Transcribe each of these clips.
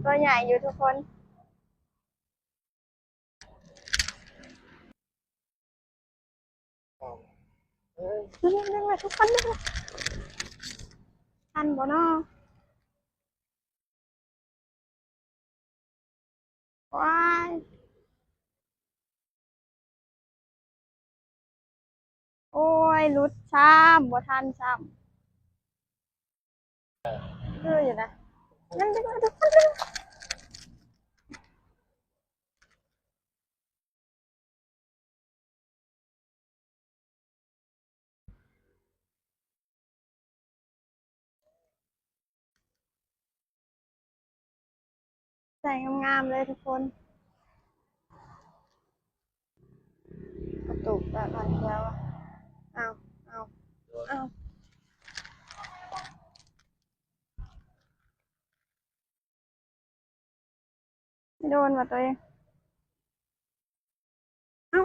ตัวใหญ่อยู่ทุกคนดึงมาทุกคนดึงทันบ่เนาะว้ายโอ้ยรุดซ้ำบ่ทันซ้ำคืออยู่นะนั่นดึงมาทุกคนดึงใส่งามๆเลยทุกคนกระตุกแบบนั้นแล้วอะเอาเอาเอาไม่โดนว่ะตัวเองเอา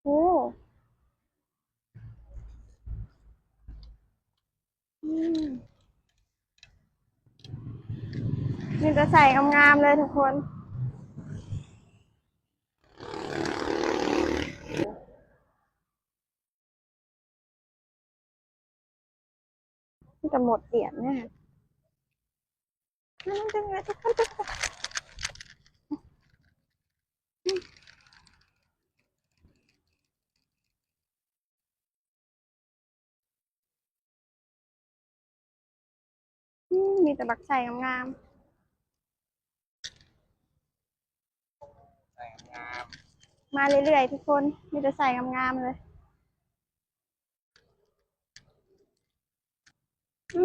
โอ้อืมนี่จะใส่งามๆเลยทุกคนนี่จะหมดเหรียญแน่นั่นดึงมาทุกคนมีแต่บักใส่งามๆมาเรื่อยๆทุกคนมีแต่ใส่งามๆเลย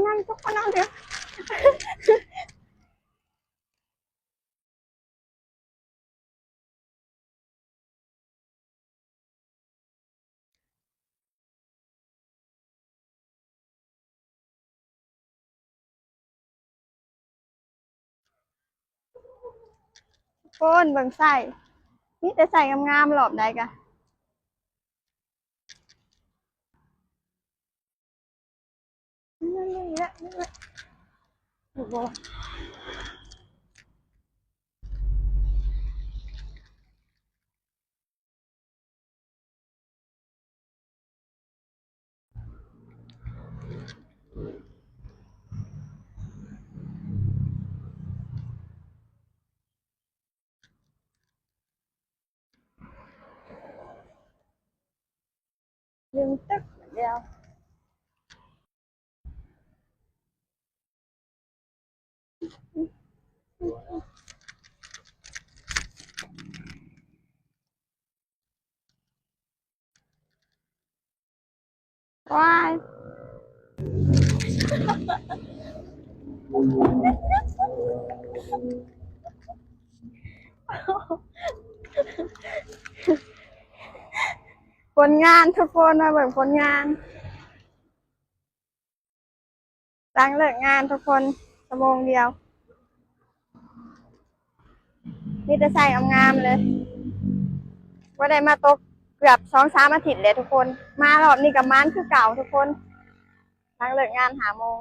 นั่นทุกคนเอาเดี๋ยวทุกคนเบิ่งใส่มีแต่ใส่งามๆหลอบใดกะนี่โอ้โหลืมตึกเดียวว้ายผลงานทุกคนมาเบิ่งผลงานตั้งเลิกงานทุกคนชั่วโมงเดียวมีแต่ใส่งามๆเลยว่าได้มาตกเกือบ2-3 อาทิตย์เลยทุกคนมารอบนี้กับมันคือเก่าทุกคนตั้งเลิกงาน5 โมง